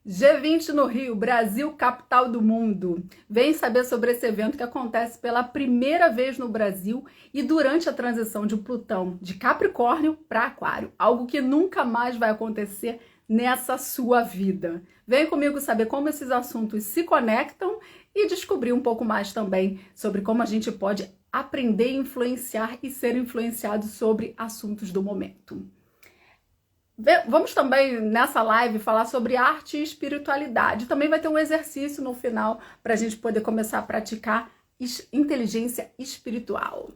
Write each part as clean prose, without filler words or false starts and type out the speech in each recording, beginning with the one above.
G20 no Rio, Brasil, capital do mundo. Vem saber sobre esse evento que acontece pela primeira vez no Brasil e durante a transição de Plutão de Capricórnio para Aquário. Algo que nunca mais vai acontecer nessa sua vida. Vem comigo saber como esses assuntos se conectam e descobrir um pouco mais também sobre como a gente pode aprender a influenciar e ser influenciado sobre assuntos do momento. Vamos também, nessa live, falar sobre arte e espiritualidade. Também vai ter um exercício no final para a gente poder começar a praticar inteligência espiritual.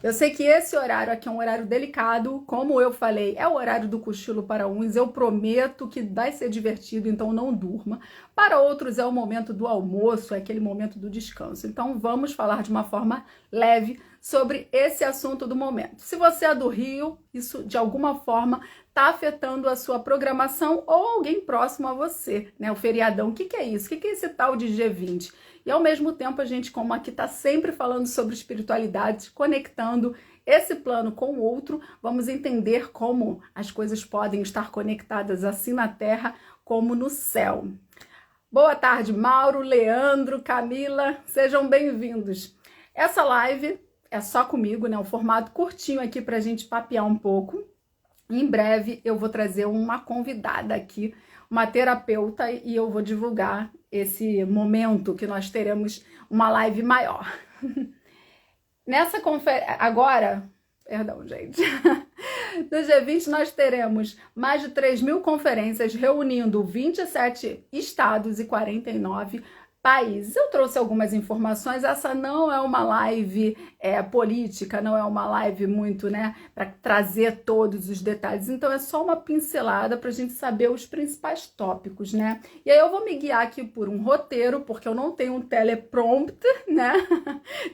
Eu sei que esse horário aqui é um horário delicado, como eu falei, é o horário do cochilo para uns, eu prometo que vai ser divertido, então não durma. Para outros é o momento do almoço, é aquele momento do descanso. Então vamos falar de uma forma leve sobre esse assunto do momento. Se você é do Rio, isso de alguma forma está afetando a sua programação ou alguém próximo a você, né? O feriadão, o que é isso? O que é esse tal de G20? E ao mesmo tempo a gente, como aqui está sempre falando sobre espiritualidade, conectando esse plano com o outro, vamos entender como as coisas podem estar conectadas assim na Terra como no céu. Boa tarde, Mauro, Leandro, Camila, sejam bem-vindos. Essa live é só comigo, né? Um formato curtinho aqui para a gente papear um pouco. Em breve eu vou trazer uma convidada aqui, uma terapeuta, e eu vou divulgar esse momento que nós teremos uma live maior. Nessa conferência, agora, perdão, gente, no G20 nós teremos mais de 3.000 conferências reunindo 27 estados e 49 países. Eu trouxe algumas informações, essa não é uma live política, não é uma live muito, né, para trazer todos os detalhes, então é só uma pincelada para a gente saber os principais tópicos, né? E aí eu vou me guiar aqui por um roteiro, porque eu não tenho um teleprompter, né?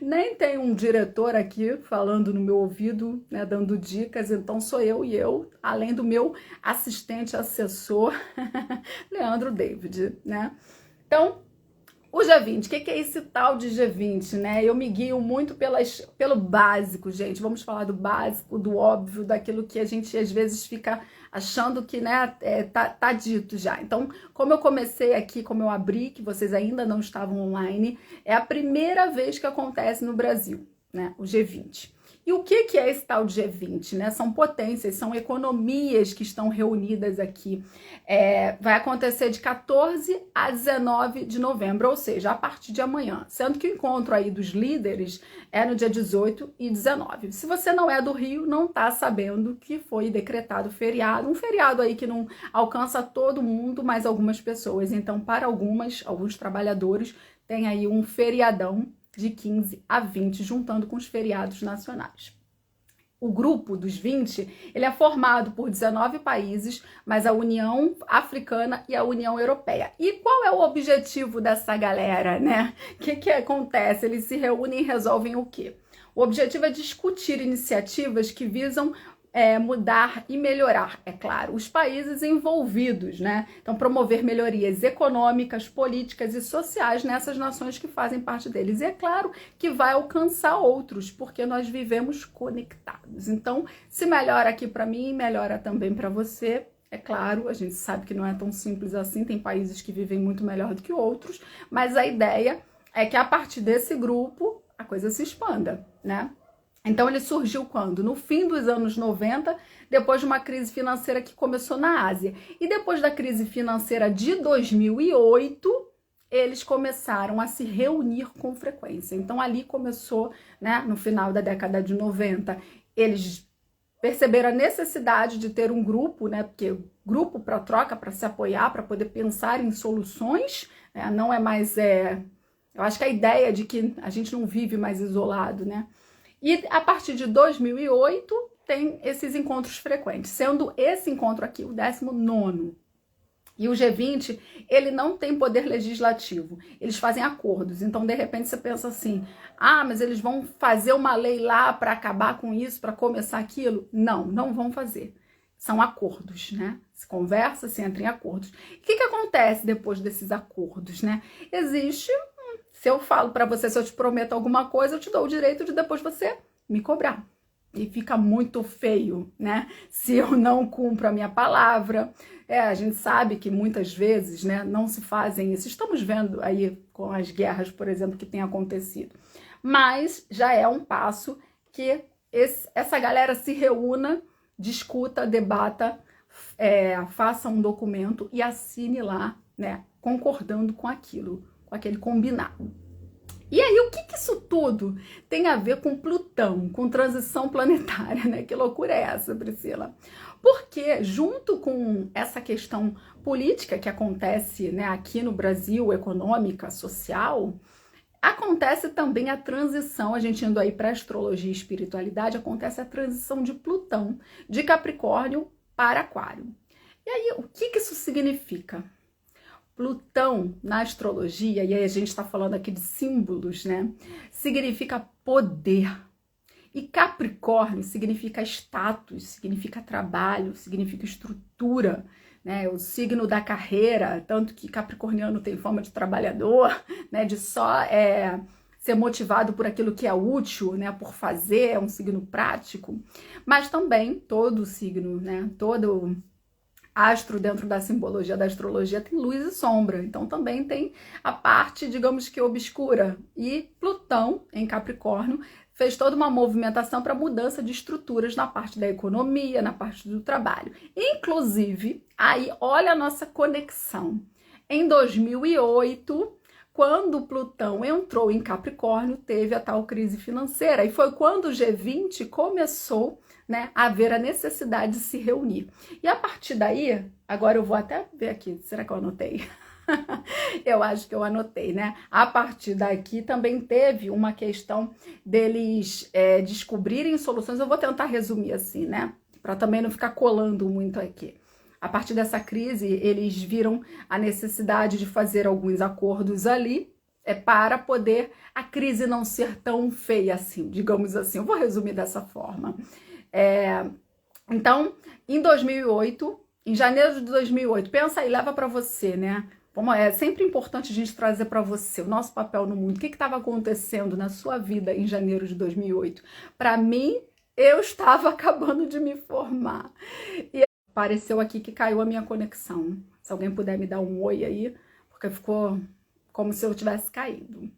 Nem tenho um diretor aqui falando no meu ouvido, né, dando dicas, então sou eu e eu, além do meu assistente, assessor, Leandro David, né? Então, o G20, o que é esse tal de G20, né? Eu me guio muito pelo básico, gente. Vamos falar do básico, do óbvio, daquilo que a gente às vezes fica achando que, né, tá dito já. Então, como eu comecei aqui, como eu abri, que vocês ainda não estavam online, é a primeira vez que acontece no Brasil, né? O G20. E o que é esse tal de G20, né? São potências, são economias que estão reunidas aqui. Vai acontecer de 14 a 19 de novembro, ou seja, a partir de amanhã. Sendo que o encontro aí dos líderes é no dia 18 e 19. Se você não é do Rio, não está sabendo que foi decretado feriado. Um feriado aí que não alcança todo mundo, mas algumas pessoas. Então, para alguns trabalhadores, tem aí um feriadão de 15 a 20, juntando com os feriados nacionais. O grupo dos 20, ele é formado por 19 países, mas a União Africana e a União Europeia. E qual é o objetivo dessa galera, né? O que acontece? Eles se reúnem e resolvem o quê? O objetivo é discutir iniciativas que visam mudar e melhorar, é claro, os países envolvidos, né? Então, promover melhorias econômicas, políticas e sociais nessas nações que fazem parte deles. E é claro que vai alcançar outros, porque nós vivemos conectados. Então, se melhora aqui para mim, melhora também para você. É claro, a gente sabe que não é tão simples assim, tem países que vivem muito melhor do que outros, mas a ideia é que a partir desse grupo a coisa se expanda, né? Então, ele surgiu quando? No fim dos anos 90, depois de uma crise financeira que começou na Ásia. E depois da crise financeira de 2008, eles começaram a se reunir com frequência. Então, ali começou, né, no final da década de 90, eles perceberam a necessidade de ter um grupo, né, porque grupo para troca, para se apoiar, para poder pensar em soluções, né, não é mais... eu acho que a ideia de que a gente não vive mais isolado, né? E a partir de 2008 tem esses encontros frequentes, sendo esse encontro aqui o 19º. E o G20, ele não tem poder legislativo, eles fazem acordos. Então, de repente, você pensa assim, mas eles vão fazer uma lei lá para acabar com isso, para começar aquilo? Não, não vão fazer. São acordos, né? Se conversa, se entra em acordos. O que acontece depois desses acordos, né? Existe... Se eu falo para você, se eu te prometo alguma coisa, eu te dou o direito de depois você me cobrar. e fica muito feio, né? Se eu não cumpro a minha palavra. A gente sabe que muitas vezes, né, não se fazem isso. Estamos vendo aí com as guerras, por exemplo, que tem acontecido. Mas já é um passo que essa galera se reúna, discuta, debata, faça um documento e assine lá, né, concordando com aquilo, com aquele combinado. E aí, o que isso tudo tem a ver com Plutão, com transição planetária, né? Que loucura é essa, Priscila? Porque, junto com essa questão política que acontece, né, aqui no Brasil, econômica, social, acontece também a transição, a gente indo aí para astrologia e espiritualidade, acontece a transição de Plutão, de Capricórnio para Aquário. E aí, o que isso significa? Plutão, na astrologia, e aí a gente está falando aqui de símbolos, né? Significa poder. E Capricórnio significa status, significa trabalho, significa estrutura, né? O signo da carreira, tanto que capricorniano tem forma de trabalhador, né? De só ser motivado por aquilo que é útil, né? Por fazer, é um signo prático. Mas também todo signo, né? Todo astro dentro da simbologia da astrologia tem luz e sombra, então também tem a parte, digamos que obscura. E Plutão, em Capricórnio, fez toda uma movimentação para mudança de estruturas na parte da economia, na parte do trabalho. Inclusive, aí olha a nossa conexão. Em 2008, quando Plutão entrou em Capricórnio, teve a tal crise financeira, e foi quando o G20 começou, né, a ver a necessidade de se reunir. E a partir daí, agora eu vou até ver aqui, será que eu anotei? Eu acho que eu anotei, né? A partir daqui também teve uma questão deles descobrirem soluções. Eu vou tentar resumir assim, né? Para também não ficar colando muito aqui. A partir dessa crise, eles viram a necessidade de fazer alguns acordos ali, para poder a crise não ser tão feia assim, digamos assim. Eu vou resumir dessa forma. Então, em 2008, em janeiro de 2008, pensa aí, leva para você, né? É sempre importante a gente trazer para você o nosso papel no mundo. O que estava acontecendo na sua vida em janeiro de 2008? Para mim, eu estava acabando de me formar. E apareceu aqui que caiu a minha conexão. Se alguém puder me dar um oi aí, porque ficou como se eu tivesse caído.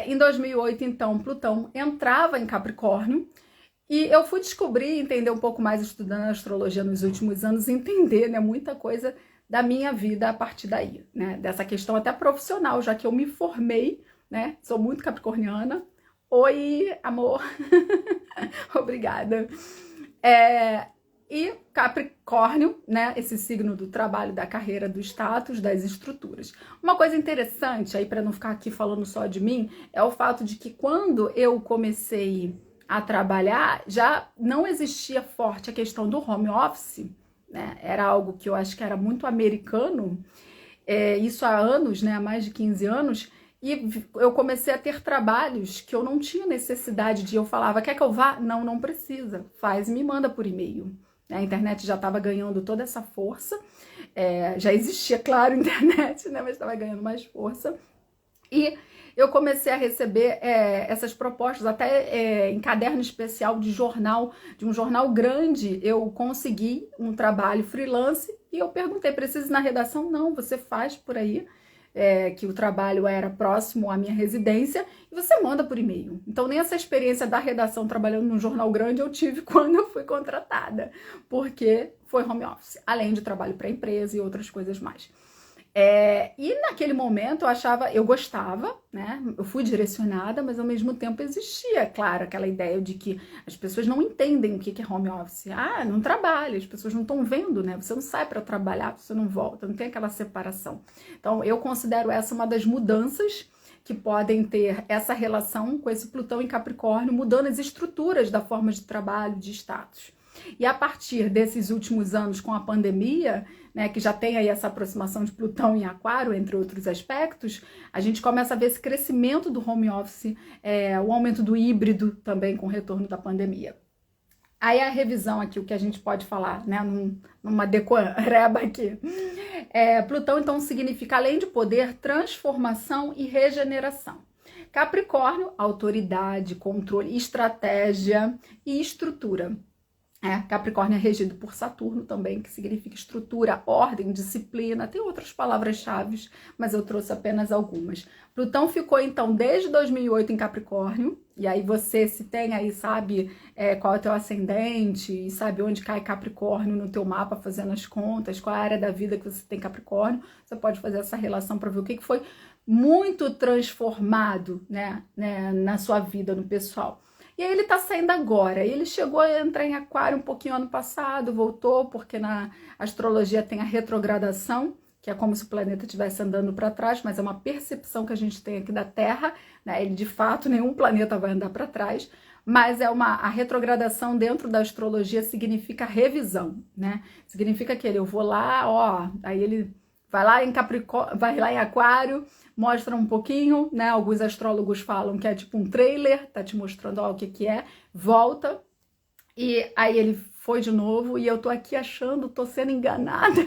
Em 2008, então, Plutão entrava em Capricórnio. E eu fui descobrir, entender um pouco mais estudando astrologia nos últimos anos, entender, né, muita coisa da minha vida a partir daí, né, dessa questão até profissional, já que eu me formei, né, sou muito capricorniana. Oi, amor, obrigada. E Capricórnio, né, esse signo do trabalho, da carreira, do status, das estruturas. Uma coisa interessante, aí para não ficar aqui falando só de mim, é o fato de que quando eu comecei a trabalhar, já não existia forte a questão do home office, né? Era algo que eu acho que era muito americano, isso há anos, né? Há mais de 15 anos, e eu comecei a ter trabalhos que eu não tinha necessidade de, eu falava, quer que eu vá? Não, não precisa, faz e me manda por e-mail. A internet já estava ganhando toda essa força, já existia, claro, internet, né? Mas estava ganhando mais força, e eu comecei a receber essas propostas, até em caderno especial de um jornal grande, eu consegui um trabalho freelance, e eu perguntei, precisa ir na redação? Não, você faz por aí, que o trabalho era próximo à minha residência, e você manda por e-mail. Então, nem essa experiência da redação trabalhando num jornal grande eu tive quando eu fui contratada, porque foi home office, além de trabalho para a empresa e outras coisas mais. E naquele momento eu gostava, né? Eu fui direcionada, mas ao mesmo tempo existia, claro, aquela ideia de que as pessoas não entendem o que é home office. Não trabalha, as pessoas não estão vendo, né? Você não sai para trabalhar, você não volta, não tem aquela separação. Então, eu considero essa uma das mudanças que podem ter essa relação com esse Plutão em Capricórnio, mudando as estruturas da forma de trabalho, de status. E a partir desses últimos anos com a pandemia, né, que já tem aí essa aproximação de Plutão em Aquário, entre outros aspectos, a gente começa a ver esse crescimento do home office, o aumento do híbrido também com o retorno da pandemia. Aí a revisão aqui, o que a gente pode falar, né, numa decoreba aqui. Plutão, então, significa, além de poder, transformação e regeneração. Capricórnio, autoridade, controle, estratégia e estrutura. Capricórnio é regido por Saturno também, que significa estrutura, ordem, disciplina. Tem outras palavras-chave, mas eu trouxe apenas algumas. Plutão ficou, então, desde 2008 em Capricórnio. E aí você, se tem aí, sabe qual é o teu ascendente, e sabe onde cai Capricórnio no teu mapa, fazendo as contas, qual é a área da vida que você tem Capricórnio, você pode fazer essa relação para ver o que foi muito transformado, né, na sua vida, no pessoal. E aí ele tá saindo agora. Ele chegou a entrar em Aquário um pouquinho ano passado, voltou, porque na astrologia tem a retrogradação, que é como se o planeta estivesse andando para trás, mas é uma percepção que a gente tem aqui da Terra, né? Ele, de fato, nenhum planeta vai andar para trás, mas a retrogradação dentro da astrologia significa revisão, né? Significa que eu vou lá, ó, aí ele vai lá em Capricórnio, vai lá em Aquário, mostra um pouquinho, né? Alguns astrólogos falam que é tipo um trailer, tá te mostrando ó, o que é, volta, e aí ele foi de novo, e eu tô aqui achando, tô sendo enganada.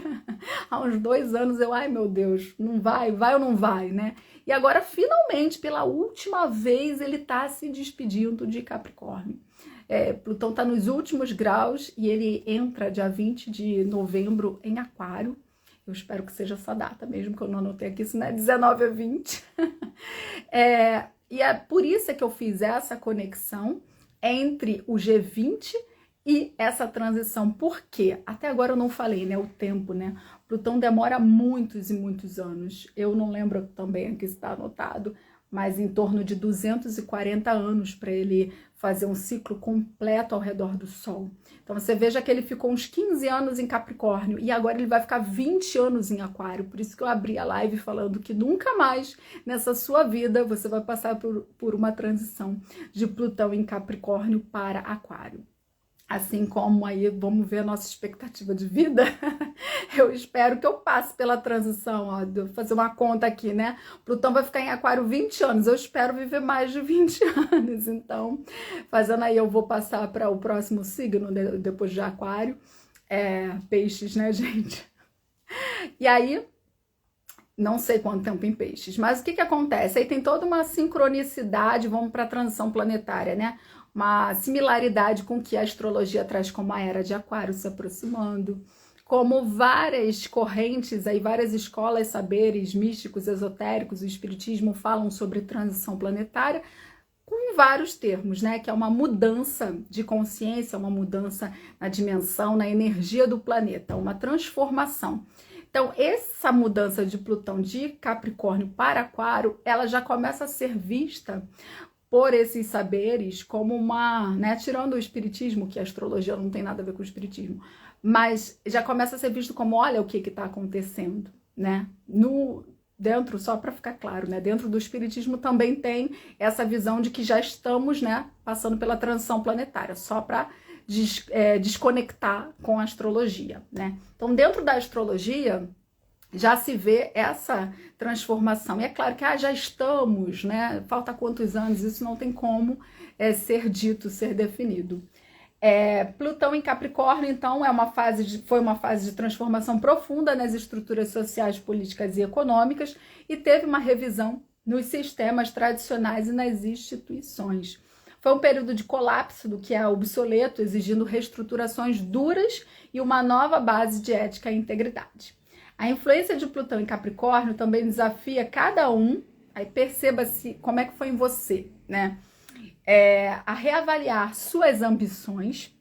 Há uns 2 anos eu, ai meu Deus, não vai ou não vai, né? E agora, finalmente, pela última vez, ele tá se despedindo de Capricórnio. Plutão tá nos últimos graus, e ele entra dia 20 de novembro em Aquário. Eu espero que seja essa data mesmo, que eu não anotei aqui, isso não é 19 a 20. E é por isso que eu fiz essa conexão entre o G20 e essa transição. Por quê? Até agora eu não falei, né? O tempo, né? Plutão demora muitos e muitos anos. Eu não lembro também aqui se está anotado, mas em torno de 240 anos para ele fazer um ciclo completo ao redor do Sol. Então você veja que ele ficou uns 15 anos em Capricórnio e agora ele vai ficar 20 anos em Aquário. Por isso que eu abri a live falando que nunca mais nessa sua vida você vai passar por uma transição de Plutão em Capricórnio para Aquário. Assim como aí, vamos ver a nossa expectativa de vida. Eu espero que eu passe pela transição, ó, vou fazer uma conta aqui, né? Plutão vai ficar em Aquário 20 anos, eu espero viver mais de 20 anos. Então, fazendo aí, eu vou passar para o próximo signo, depois de Aquário. Peixes, né, gente? E aí, não sei quanto tempo em Peixes, mas o que acontece? Aí tem toda uma sincronicidade, vamos para a transição planetária, né? Uma similaridade com o que a astrologia traz como a era de Aquário se aproximando, como várias correntes, aí várias escolas, saberes místicos, esotéricos, o espiritismo falam sobre transição planetária, com vários termos, né? Que é uma mudança de consciência, uma mudança na dimensão, na energia do planeta, uma transformação. Então, essa mudança de Plutão de Capricórnio para Aquário, ela já começa a ser vista por esses saberes como uma, né, tirando o espiritismo, que a astrologia não tem nada a ver com o espiritismo, mas já começa a ser visto como, olha o que está acontecendo, né? Dentro, só para ficar claro, né? Dentro do espiritismo também tem essa visão de que já estamos, né, passando pela transição planetária, só para desconectar com a astrologia, né? Então, dentro da astrologia, já se vê essa transformação. E é claro que já estamos, né? Falta quantos anos? Isso não tem como ser dito, ser definido. Plutão em Capricórnio, então, foi uma fase de transformação profunda nas estruturas sociais, políticas e econômicas e teve uma revisão nos sistemas tradicionais e nas instituições. Foi um período de colapso do que é obsoleto, exigindo reestruturações duras e uma nova base de ética e integridade. A influência de Plutão em Capricórnio também desafia cada um, aí perceba-se como é que foi em você, né? A reavaliar suas ambições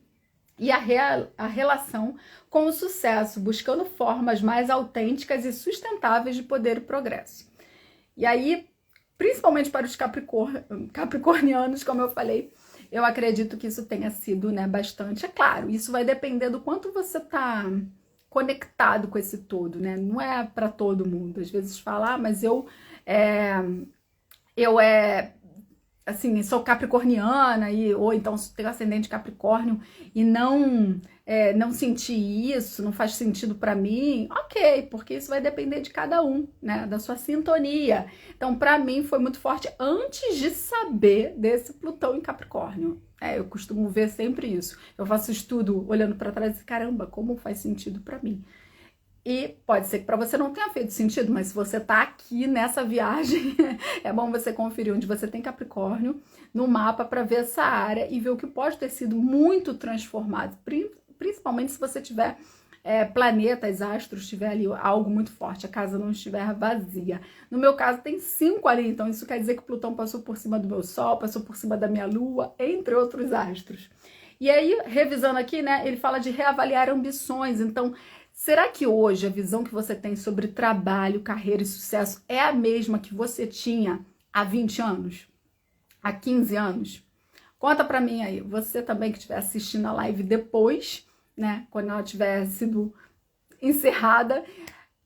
e a relação com o sucesso, buscando formas mais autênticas e sustentáveis de poder e progresso. E aí, principalmente para os capricornianos, como eu falei, eu acredito que isso tenha sido, né, bastante. É claro, isso vai depender do quanto você está conectado com esse todo, né? Não é para todo mundo. Às vezes fala, mas eu assim, sou capricorniana, ou então tenho ascendente Capricórnio e não senti isso, não faz sentido para mim, ok, porque isso vai depender de cada um, né, da sua sintonia. Então, para mim, foi muito forte antes de saber desse Plutão em Capricórnio. Eu costumo ver sempre isso. Eu faço estudo olhando para trás e caramba, como faz sentido para mim. E pode ser que para você não tenha feito sentido, mas se você tá aqui nessa viagem, é bom você conferir onde você tem Capricórnio no mapa para ver essa área e ver o que pode ter sido muito transformado, principalmente se você tiver planetas, astros, tiver ali algo muito forte, a casa não estiver vazia. No meu caso tem 5 ali, então isso quer dizer que Plutão passou por cima do meu Sol, passou por cima da minha Lua, entre outros astros. E aí, revisando aqui, né, ele fala de reavaliar ambições. Então, será que hoje a visão que você tem sobre trabalho, carreira e sucesso é a mesma que você tinha há 20 anos? Há 15 anos? Conta pra mim aí, você também que estiver assistindo a live depois, né, quando ela tiver sido encerrada,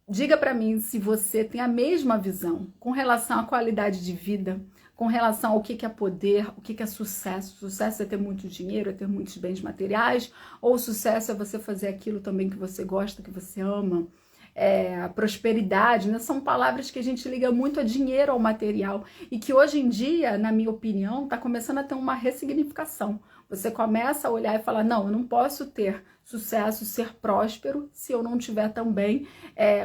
diga pra mim se você tem a mesma visão com relação à qualidade de vida, com relação ao que é poder, o que é sucesso. Sucesso é ter muito dinheiro, é ter muitos bens materiais, ou sucesso é você fazer aquilo também que você gosta, que você ama. A prosperidade, né? São palavras que a gente liga muito a dinheiro, ao material, e que hoje em dia, na minha opinião, está começando a ter uma ressignificação. Você começa a olhar e falar, não, eu não posso ter sucesso, ser próspero, se eu não tiver também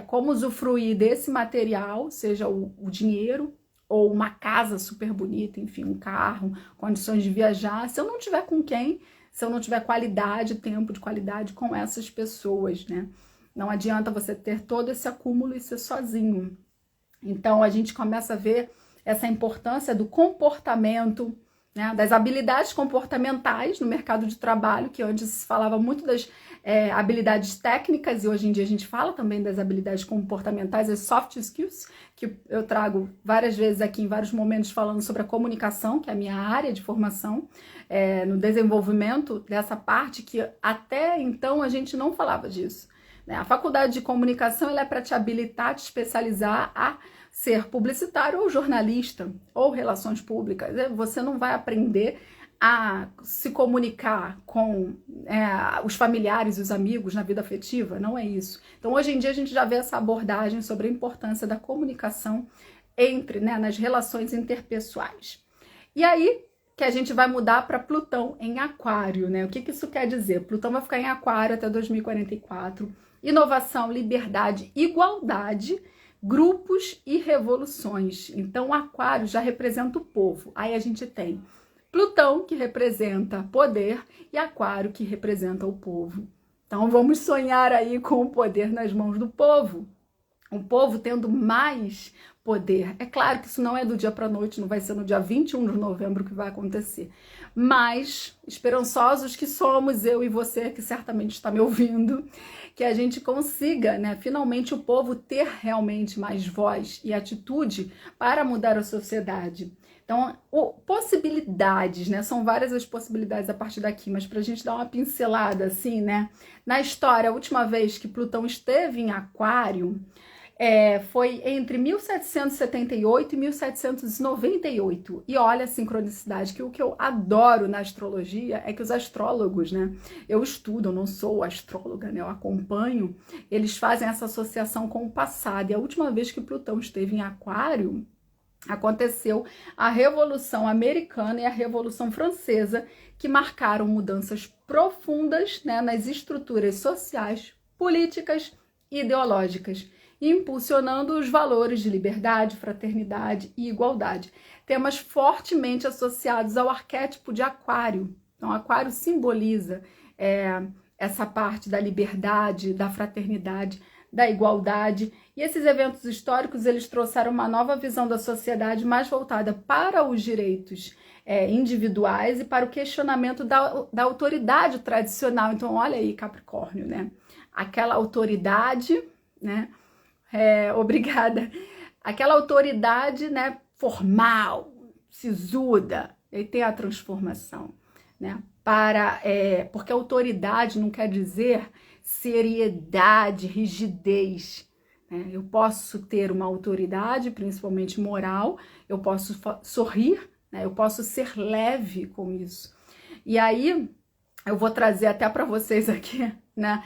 como usufruir desse material, seja o dinheiro, ou uma casa super bonita, enfim, um carro, condições de viajar, se eu não tiver com quem, se eu não tiver qualidade, tempo de qualidade com essas pessoas, né? Não adianta você ter todo esse acúmulo e ser sozinho. Então, a gente começa a ver essa importância do comportamento, né, das habilidades comportamentais no mercado de trabalho, que antes se falava muito das habilidades técnicas, e hoje em dia a gente fala também das habilidades comportamentais, as soft skills, que eu trago várias vezes aqui em vários momentos falando sobre a comunicação, que é a minha área de formação, no desenvolvimento dessa parte que até então a gente não falava disso. A faculdade de comunicação ela é para te habilitar, te especializar a ser publicitário ou jornalista ou relações públicas. Você não vai aprender a se comunicar com os familiares e os amigos na vida afetiva, não é isso. Então, hoje em dia, a gente já vê essa abordagem sobre a importância da comunicação nas relações interpessoais. E aí, que a gente vai mudar para Plutão em Aquário, né? O que isso quer dizer? Plutão vai ficar em Aquário até 2044. Inovação, liberdade, igualdade, grupos e revoluções. Então, o Aquário já representa o povo. Aí a gente tem Plutão, que representa poder, e Aquário, que representa o povo. Então, vamos sonhar aí com o poder nas mãos do povo. O povo tendo mais poder. É claro que isso não é do dia para a noite, não vai ser no dia 21 de novembro que vai acontecer. Mas, esperançosos que somos, eu e você, que certamente está me ouvindo, que a gente consiga, né, finalmente o povo ter realmente mais voz e atitude para mudar a sociedade. Então, possibilidades, né? São várias as possibilidades a partir daqui, mas para a gente dar uma pincelada, assim, né? Na história, a última vez que Plutão esteve em Aquário, foi entre 1778 e 1798. E olha a sincronicidade, que o que eu adoro na astrologia é que os astrólogos, né? Eu estudo, eu não sou astróloga, né? Eu acompanho, eles fazem essa associação com o passado. E a última vez que Plutão esteve em Aquário, aconteceu a Revolução Americana e a Revolução Francesa, que marcaram mudanças profundas, né, nas estruturas sociais, políticas e ideológicas, impulsionando os valores de liberdade, fraternidade e igualdade. Temas fortemente associados ao arquétipo de Aquário. Então, Aquário simboliza essa parte da liberdade, da fraternidade, da igualdade. E esses eventos históricos, eles trouxeram uma nova visão da sociedade mais voltada para os direitos individuais e para o questionamento da autoridade tradicional. Então, olha aí, Capricórnio, né? Aquela autoridade, né? Obrigada. Aquela autoridade, né, formal, sisuda, e tem a transformação, né? Porque autoridade não quer dizer seriedade, rigidez, né? Eu posso ter uma autoridade, principalmente moral, eu posso sorrir, né? Eu posso ser leve com isso. E aí, eu vou trazer até para vocês aqui, né?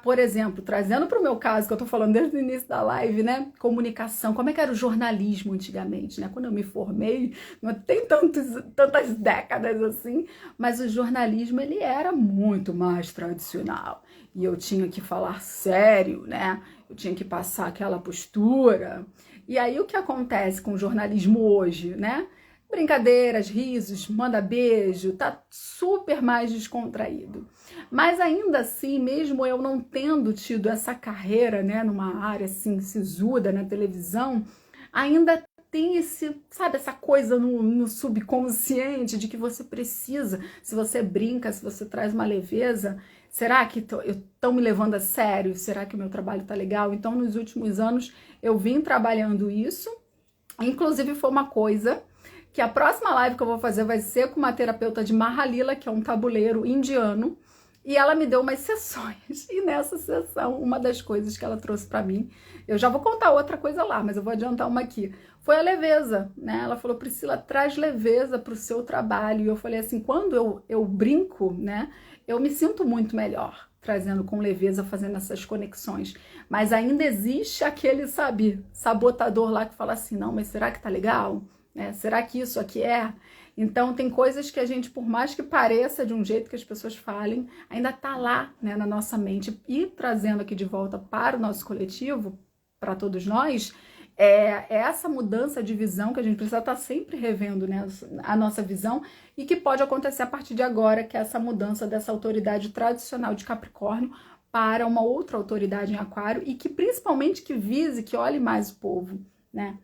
Por exemplo, trazendo para o meu caso, que eu tô falando desde o início da live, né? Comunicação, como é que era o jornalismo antigamente, né? Quando eu me formei, não tem tantas décadas assim, mas o jornalismo, ele era muito mais tradicional. E eu tinha que falar sério, né? Eu tinha que passar aquela postura. E aí, o que acontece com o jornalismo hoje, né? Brincadeiras, risos, manda beijo, tá super mais descontraído. Mas ainda assim, mesmo eu não tendo tido essa carreira, né, numa área assim sisuda na televisão, ainda tem sabe, essa coisa no subconsciente de que você precisa, se você brinca, se você traz uma leveza, será que estão me levando a sério? Será que o meu trabalho tá legal? Então, nos últimos anos, eu vim trabalhando isso, inclusive foi uma coisa que a próxima live que eu vou fazer vai ser com uma terapeuta de Mahalila, que é um tabuleiro indiano, e ela me deu umas sessões, e nessa sessão, uma das coisas que ela trouxe para mim, eu já vou contar outra coisa lá, mas eu vou adiantar uma aqui, foi a leveza, né? Ela falou, Priscila, traz leveza para o seu trabalho, e eu falei assim, quando eu brinco, né, eu me sinto muito melhor, trazendo com leveza, fazendo essas conexões, mas ainda existe aquele, sabe, sabotador lá que fala assim, não, mas será que tá legal? Será que isso aqui é? Então, tem coisas que a gente, por mais que pareça de um jeito que as pessoas falem, ainda tá lá, né, na nossa mente. E trazendo aqui de volta para o nosso coletivo, para todos nós, é essa mudança de visão que a gente precisa estar sempre revendo, né, a nossa visão, e que pode acontecer a partir de agora, que é essa mudança dessa autoridade tradicional de Capricórnio para uma outra autoridade em Aquário, e que principalmente que vise, que olhe mais o povo, né?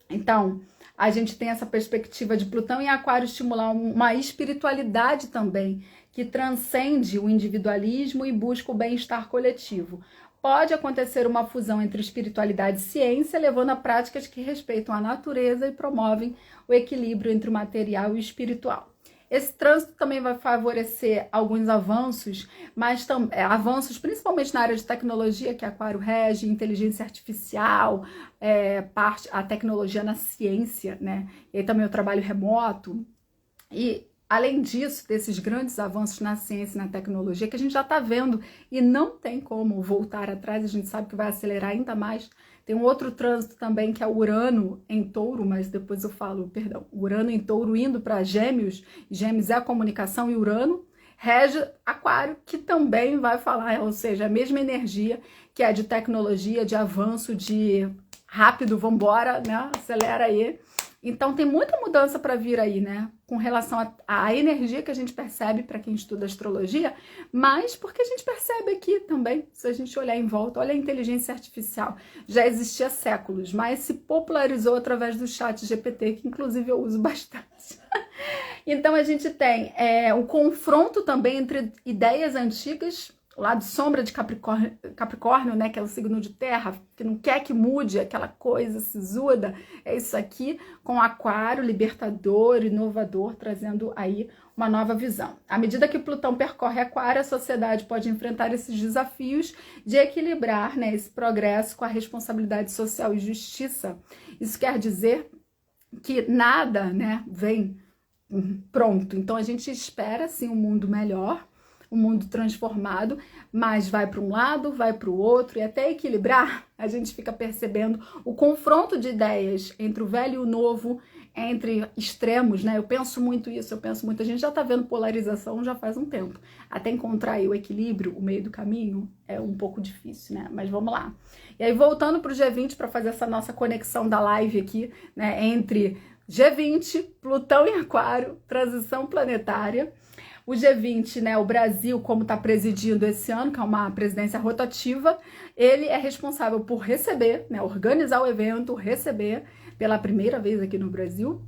Então, a gente tem essa perspectiva de Plutão em Aquário estimular uma espiritualidade também, que transcende o individualismo e busca o bem-estar coletivo. Pode acontecer uma fusão entre espiritualidade e ciência, levando a práticas que respeitam a natureza e promovem o equilíbrio entre o material e o espiritual. Esse trânsito também vai favorecer alguns avanços, mas avanços principalmente na área de tecnologia, que Aquário rege, inteligência artificial, a tecnologia na ciência, né? E aí também o trabalho remoto. E além disso, desses grandes avanços na ciência e na tecnologia, que a gente já está vendo e não tem como voltar atrás, a gente sabe que vai acelerar ainda mais. Tem um outro trânsito também, que é o Urano em Touro, mas depois eu falo, perdão, Urano em Touro indo para Gêmeos, Gêmeos é a comunicação, e Urano rege Aquário, que também vai falar, ou seja, a mesma energia que é de tecnologia, de avanço, de rápido, vambora, né, acelera aí. Então, tem muita mudança para vir aí, né? Com relação à energia que a gente percebe para quem estuda astrologia, mas porque a gente percebe aqui também, se a gente olhar em volta, olha a inteligência artificial. Já existia há séculos, mas se popularizou através do chat GPT, que inclusive eu uso bastante. Então, a gente tem um confronto também entre ideias antigas, o lado sombra de Capricórnio, né, que é o signo de terra, que não quer que mude, aquela coisa sisuda, é isso aqui, com Aquário, libertador, inovador, trazendo aí uma nova visão. À medida que Plutão percorre Aquário, a sociedade pode enfrentar esses desafios de equilibrar, né, esse progresso com a responsabilidade social e justiça. Isso quer dizer que nada, né, vem pronto. Então, a gente espera, sim, um mundo melhor, um mundo transformado, mas vai para um lado, vai para o outro, e até equilibrar, a gente fica percebendo o confronto de ideias entre o velho e o novo, entre extremos, né? Eu penso muito isso, a gente já tá vendo polarização já faz um tempo. Até encontrar aí o equilíbrio, o meio do caminho, é um pouco difícil, né? Mas vamos lá. E aí, voltando para o G20, para fazer essa nossa conexão da live aqui, né? Entre G20, Plutão em Aquário, transição planetária. O G20, né, o Brasil, como está presidindo esse ano, que é uma presidência rotativa, ele é responsável por receber, né, organizar o evento, receber pela primeira vez aqui no Brasil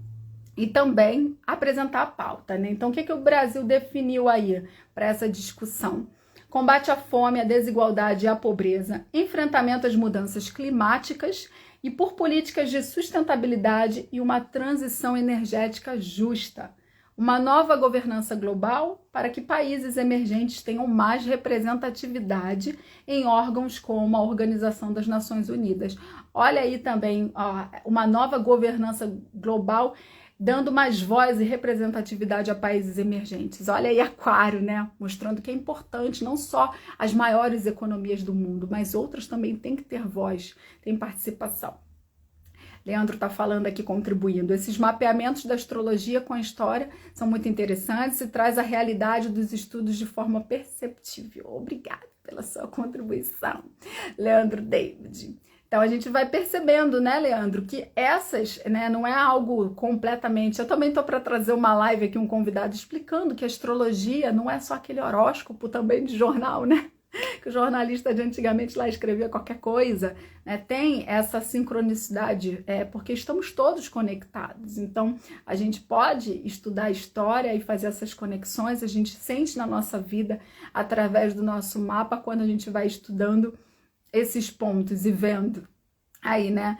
e também apresentar a pauta, né? Então, o que o Brasil definiu aí para essa discussão? Combate à fome, à desigualdade e à pobreza, enfrentamento às mudanças climáticas e por políticas de sustentabilidade e uma transição energética justa. Uma nova governança global para que países emergentes tenham mais representatividade em órgãos como a Organização das Nações Unidas. Olha aí também, ó, uma nova governança global dando mais voz e representatividade a países emergentes. Olha aí Aquário, né? Mostrando que é importante, não só as maiores economias do mundo, mas outras também têm que ter voz, tem participação. Leandro está falando aqui, contribuindo. Esses mapeamentos da astrologia com a história são muito interessantes e traz a realidade dos estudos de forma perceptível. Obrigada pela sua contribuição, Leandro David. Então, a gente vai percebendo, né, Leandro, que essas, né, não é algo completamente... Eu também estou para trazer uma live aqui, um convidado, explicando que a astrologia não é só aquele horóscopo também de jornal, né? Que o jornalista de antigamente lá escrevia qualquer coisa, né? Tem essa sincronicidade, porque estamos todos conectados. Então, a gente pode estudar a história e fazer essas conexões, a gente sente na nossa vida, através do nosso mapa, quando a gente vai estudando esses pontos e vendo aí, né?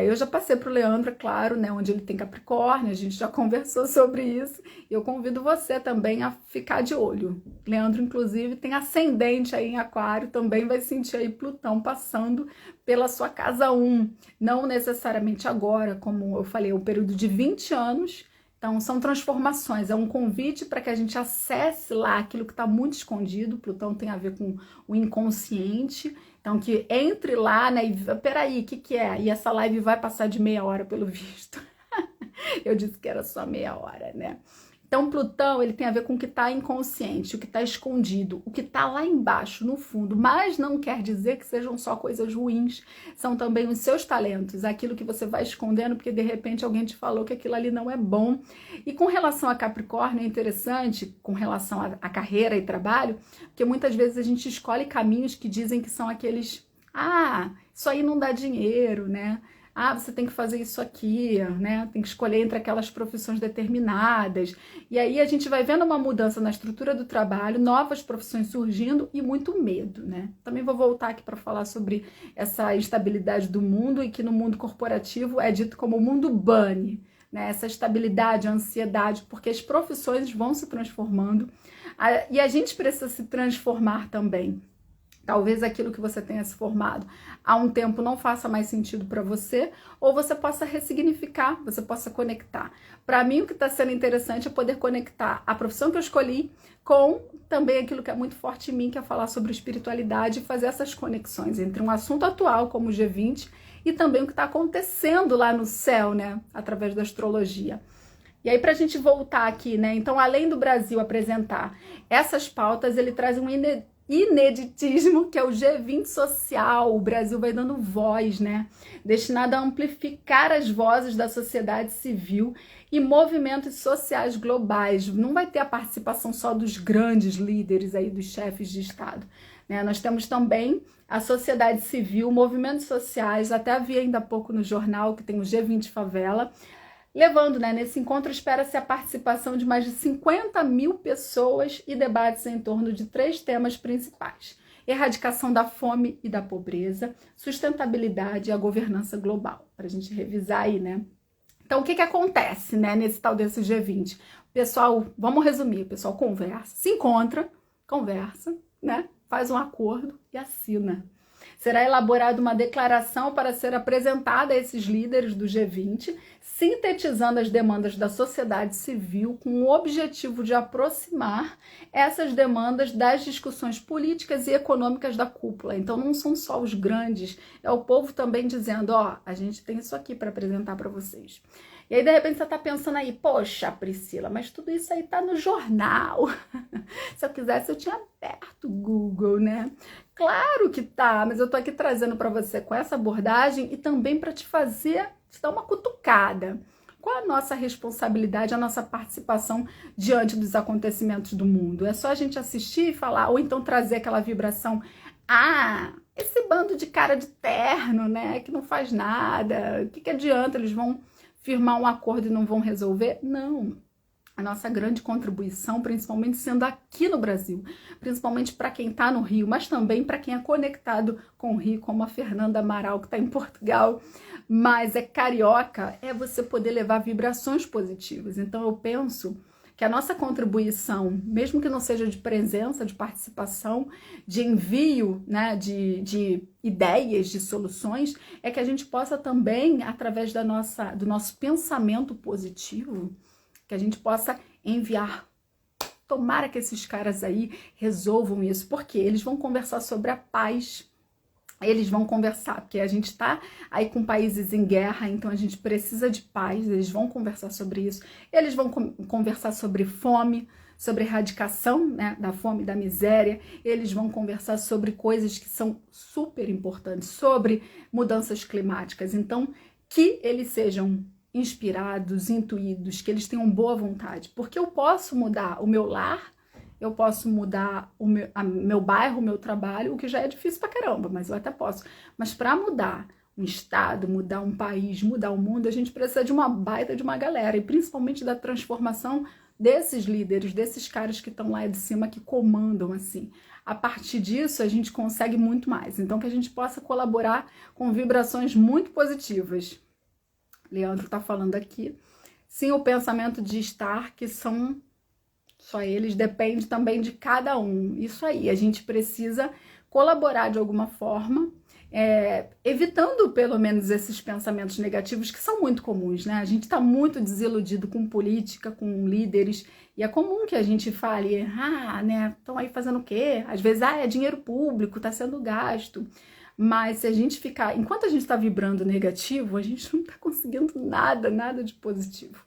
Eu já passei para o Leandro, é claro, né? Onde ele tem Capricórnio, a gente já conversou sobre isso. E eu convido você também a ficar de olho. Leandro, inclusive, tem ascendente aí em Aquário, também vai sentir aí Plutão passando pela sua casa 1. Não necessariamente agora, como eu falei, é um período de 20 anos. Então, são transformações, é um convite para que a gente acesse lá aquilo que está muito escondido. Plutão tem a ver com o inconsciente. Então, que entre lá, né, e peraí, o que é? E essa live vai passar de meia hora, pelo visto. Eu disse que era só meia hora, né? Então, Plutão, ele tem a ver com o que está inconsciente, o que está escondido, o que está lá embaixo, no fundo. Mas não quer dizer que sejam só coisas ruins. São também os seus talentos, aquilo que você vai escondendo, porque de repente alguém te falou que aquilo ali não é bom. E com relação a Capricórnio, é interessante, com relação à carreira e trabalho, porque muitas vezes a gente escolhe caminhos que dizem que são aqueles... Ah, isso aí não dá dinheiro, né? Ah, você tem que fazer isso aqui, né? Tem que escolher entre aquelas profissões determinadas. E aí a gente vai vendo uma mudança na estrutura do trabalho, novas profissões surgindo e muito medo, né? Também vou voltar aqui para falar sobre essa instabilidade do mundo e que no mundo corporativo é dito como o mundo bunny, né? Essa estabilidade, a ansiedade, porque as profissões vão se transformando e a gente precisa se transformar também. Talvez aquilo que você tenha se formado há um tempo não faça mais sentido para você, ou você possa ressignificar, você possa conectar. Para mim, o que está sendo interessante é poder conectar a profissão que eu escolhi com também aquilo que é muito forte em mim, que é falar sobre espiritualidade e fazer essas conexões entre um assunto atual, como o G20, e também o que está acontecendo lá no céu, né, através da astrologia. E aí, para a gente voltar aqui, né, então, além do Brasil apresentar essas pautas, ele traz um ineditismo, que é o G20 social. O Brasil vai dando voz, né? Destinado a amplificar as vozes da sociedade civil e movimentos sociais globais. Não vai ter a participação só dos grandes líderes aí, dos chefes de Estado, né? Nós temos também a sociedade civil, movimentos sociais, até havia ainda há pouco no jornal que tem o G20 Favela, levando, né, nesse encontro espera-se a participação de mais de 50 mil pessoas e debates em torno de 3 temas principais: erradicação da fome e da pobreza, sustentabilidade e a governança global, para a gente revisar aí, né? Então, o que acontece, né, nesse tal desse G20? O pessoal, vamos resumir, o pessoal conversa, se encontra, conversa, né, faz um acordo e assina. Será elaborada uma declaração para ser apresentada a esses líderes do G20, sintetizando as demandas da sociedade civil com o objetivo de aproximar essas demandas das discussões políticas e econômicas da cúpula. Então não são só os grandes, é o povo também dizendo, ó, a gente tem isso aqui para apresentar para vocês. E aí, de repente, você tá pensando aí, poxa, Priscila, mas tudo isso aí tá no jornal. Se eu quisesse, eu tinha aberto o Google, né? Claro que tá, mas eu tô aqui trazendo para você com essa abordagem e também para te dar uma cutucada. Qual a nossa responsabilidade, a nossa participação diante dos acontecimentos do mundo? É só a gente assistir e falar, ou então trazer aquela vibração, ah, esse bando de cara de terno, né, que não faz nada, o que adianta, eles vão firmar um acordo e não vão resolver? Não. A nossa grande contribuição, principalmente sendo aqui no Brasil, principalmente para quem está no Rio, mas também para quem é conectado com o Rio, como a Fernanda Amaral, que está em Portugal, mas é carioca, é você poder levar vibrações positivas. Então eu penso que que a nossa contribuição, mesmo que não seja de presença, de participação, de envio, né, de ideias, de soluções, é que a gente possa também, através do nosso pensamento positivo, que a gente possa enviar. Tomara que esses caras aí resolvam isso, porque eles vão conversar sobre a paz. Eles vão conversar, porque a gente tá aí com países em guerra, então a gente precisa de paz, eles vão conversar sobre isso. Eles vão conversar sobre fome, sobre erradicação, né, da fome e da miséria. Eles vão conversar sobre coisas que são super importantes, sobre mudanças climáticas. Então, que eles sejam inspirados, intuídos, que eles tenham boa vontade, porque eu posso mudar o meu lar, eu posso mudar o meu bairro, o meu trabalho, o que já é difícil pra caramba, mas eu até posso. Mas para mudar um estado, mudar um país, mudar o mundo, a gente precisa de uma baita de uma galera, e principalmente da transformação desses líderes, desses caras que estão lá de cima, que comandam assim. A partir disso, a gente consegue muito mais. Então, que a gente possa colaborar com vibrações muito positivas. Leandro tá falando aqui. Sim, o pensamento de estar, que são só eles, depende também de cada um. Isso aí, a gente precisa colaborar de alguma forma, evitando pelo menos esses pensamentos negativos que são muito comuns, né? A gente tá muito desiludido com política, com líderes, e é comum que a gente fale, né, estão aí fazendo o quê? Às vezes, é dinheiro público, tá sendo gasto. Mas se a gente ficar, enquanto a gente está vibrando negativo, a gente não está conseguindo nada de positivo.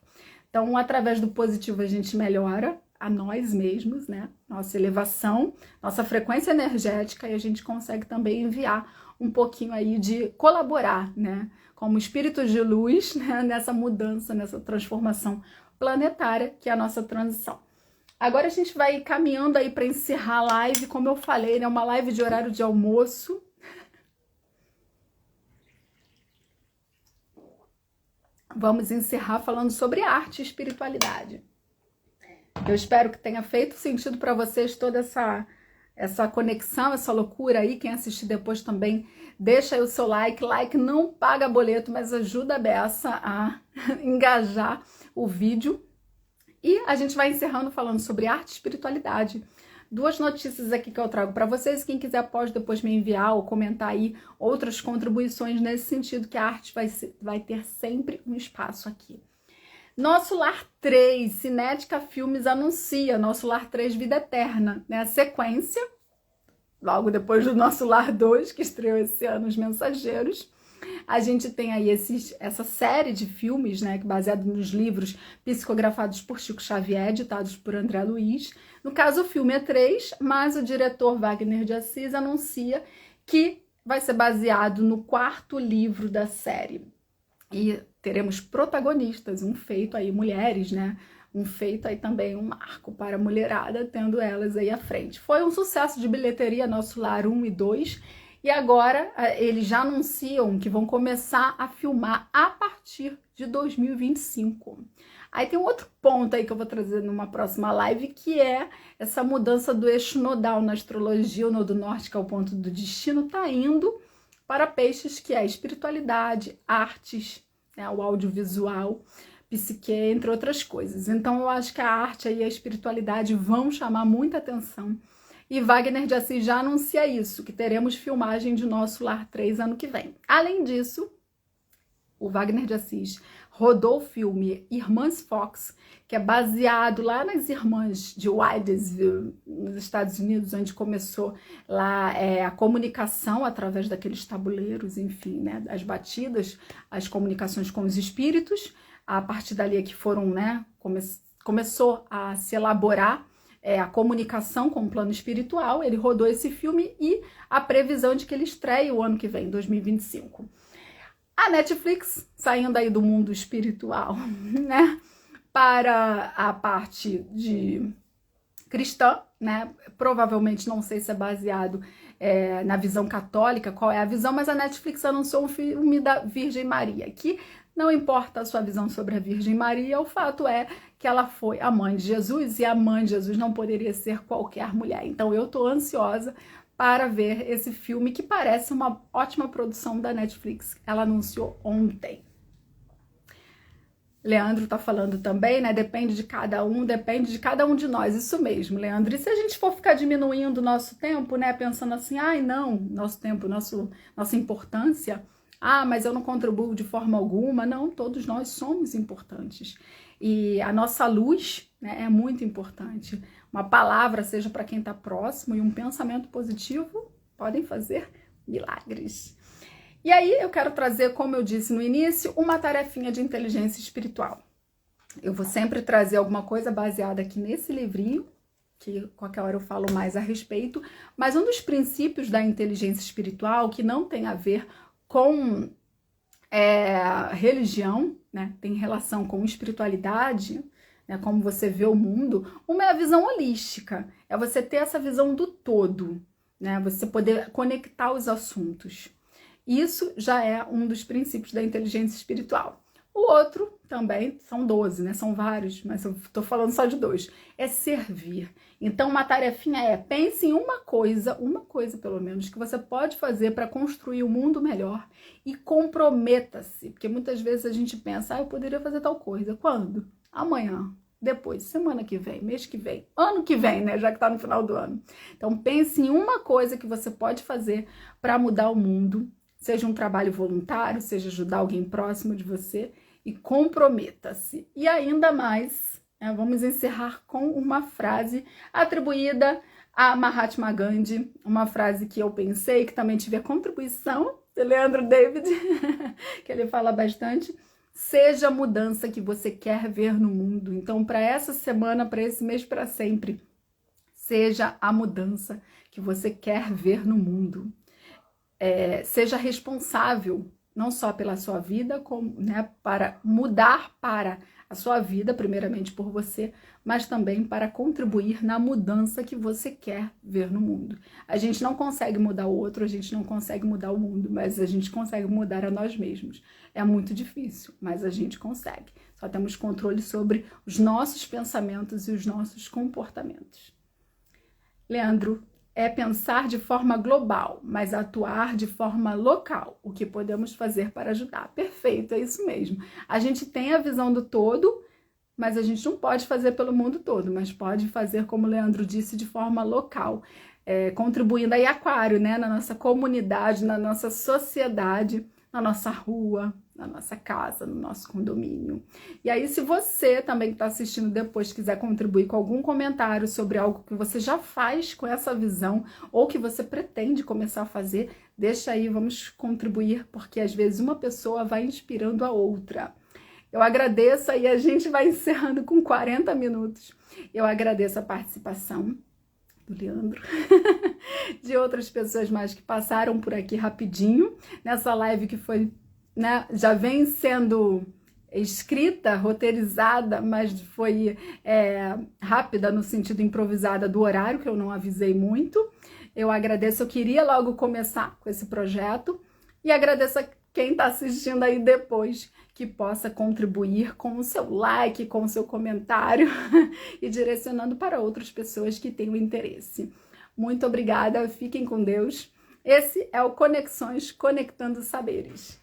Então, através do positivo, a gente melhora a nós mesmos, né? Nossa elevação, nossa frequência energética, e a gente consegue também enviar um pouquinho aí de colaborar, né? Como espíritos de luz, né? Nessa mudança, nessa transformação planetária, que é a nossa transição. Agora a gente vai caminhando aí para encerrar a live, como eu falei, né? Uma live de horário de almoço. Vamos encerrar falando sobre arte e espiritualidade. Eu espero que tenha feito sentido para vocês toda essa conexão, essa loucura aí. Quem assistir depois também, deixa aí o seu like. Like não paga boleto, mas ajuda a beça a engajar o vídeo. E a gente vai encerrando falando sobre arte e espiritualidade. Duas notícias aqui que eu trago para vocês. Quem quiser pode depois me enviar ou comentar aí outras contribuições nesse sentido, que a arte vai ter sempre um espaço aqui. Nosso Lar 3, Cinética Filmes anuncia Nosso Lar 3 Vida Eterna, né? A sequência, logo depois do Nosso Lar 2, que estreou esse ano, Os Mensageiros. A gente tem aí essa série de filmes, né, baseado nos livros psicografados por Chico Xavier, editados por André Luiz. No caso, o filme é 3, mas o diretor Wagner de Assis anuncia que vai ser baseado no 4º livro da série. E teremos protagonistas, um feito aí, mulheres, né? Um feito aí também, um marco para a mulherada, tendo elas aí à frente. Foi um sucesso de bilheteria, Nosso Lar 1 e 2, e agora eles já anunciam que vão começar a filmar a partir de 2025. Aí tem um outro ponto aí que eu vou trazer numa próxima live, que é essa mudança do eixo nodal na astrologia. O nodo norte, que é o ponto do destino, tá indo para peixes, que é espiritualidade, artes, né, o audiovisual, psique, entre outras coisas. Então eu acho que a arte e a espiritualidade vão chamar muita atenção. E Wagner de Assis já anuncia isso, que teremos filmagem de Nosso Lar 3 ano que vem. Além disso, o Wagner de Assis rodou o filme Irmãs Fox, que é baseado lá nas irmãs de Wildsville, nos Estados Unidos, onde começou lá a comunicação através daqueles tabuleiros, enfim, né, as batidas, as comunicações com os espíritos. A partir dali é que foram, né, começou a se elaborar a comunicação com o plano espiritual. Ele rodou esse filme e a previsão de que ele estreie o ano que vem, 2025. A Netflix, saindo aí do mundo espiritual, né, para a parte de cristã, né, provavelmente, não sei se é baseado na visão católica, qual é a visão, mas a Netflix anunciou um filme da Virgem Maria, que não importa a sua visão sobre a Virgem Maria, o fato é que ela foi a mãe de Jesus, e a mãe de Jesus não poderia ser qualquer mulher. Então eu tô ansiosa para ver esse filme, que parece uma ótima produção da Netflix. Ela anunciou ontem. Leandro tá falando também, né? Depende de cada um de nós. Isso mesmo, Leandro. E se a gente for ficar diminuindo o nosso tempo, né? Pensando assim, ai, não, nosso tempo, nossa importância. Ah, mas eu não contribuo de forma alguma. Não, todos nós somos importantes. E a nossa luz, né, é muito importante. Uma palavra, seja para quem está próximo, e um pensamento positivo podem fazer milagres. E aí eu quero trazer, como eu disse no início, uma tarefinha de inteligência espiritual. Eu vou sempre trazer alguma coisa baseada aqui nesse livrinho, que qualquer hora eu falo mais a respeito, mas um dos princípios da inteligência espiritual, que não tem a ver com religião, né? Tem relação com espiritualidade, né? Como você vê o mundo. Uma é a visão holística, é você ter essa visão do todo, né? Você poder conectar os assuntos. Isso já é um dos princípios da inteligência espiritual. O outro também, são 12, né? São vários, mas eu tô falando só de 2. É servir. Então, uma tarefinha é, pense em uma coisa pelo menos, que você pode fazer para construir um mundo melhor e comprometa-se. Porque muitas vezes a gente pensa, eu poderia fazer tal coisa. Quando? Amanhã, depois, semana que vem, mês que vem, ano que vem, né? Já que tá no final do ano. Então, pense em uma coisa que você pode fazer para mudar o mundo, seja um trabalho voluntário, seja ajudar alguém próximo de você, e comprometa-se. E ainda mais, vamos encerrar com uma frase atribuída a Mahatma Gandhi, uma frase que eu pensei, que também tive a contribuição de Leandro David, que ele fala bastante: seja a mudança que você quer ver no mundo. Então, para essa semana, para esse mês, para sempre, seja a mudança que você quer ver no mundo. Seja responsável não só pela sua vida, como, né, para mudar para a sua vida, primeiramente por você, mas também para contribuir na mudança que você quer ver no mundo. A gente não consegue mudar o outro, a gente não consegue mudar o mundo, mas a gente consegue mudar a nós mesmos. É muito difícil, mas a gente consegue. Só temos controle sobre os nossos pensamentos e os nossos comportamentos. Leandro, é pensar de forma global, mas atuar de forma local. O que podemos fazer para ajudar? Perfeito, é isso mesmo. A gente tem a visão do todo, mas a gente não pode fazer pelo mundo todo, mas pode fazer, como o Leandro disse, de forma local, contribuindo aí Aquário, né? Na nossa comunidade, na nossa sociedade, na nossa rua, na nossa casa, no nosso condomínio. E aí, se você também que está assistindo depois quiser contribuir com algum comentário sobre algo que você já faz com essa visão ou que você pretende começar a fazer, deixa aí, vamos contribuir, porque às vezes uma pessoa vai inspirando a outra. Eu agradeço aí, a gente vai encerrando com 40 minutos. Eu agradeço a participação do Leandro, de outras pessoas mais que passaram por aqui rapidinho, nessa live que foi, né, já vem sendo escrita, roteirizada, mas foi rápida no sentido improvisada do horário, que eu não avisei muito. Eu agradeço, eu queria logo começar com esse projeto, e agradeço a quem está assistindo aí depois, que possa contribuir com o seu like, com o seu comentário e direcionando para outras pessoas que tenham interesse. Muito obrigada, fiquem com Deus. Esse é o Conexões Conectando Saberes.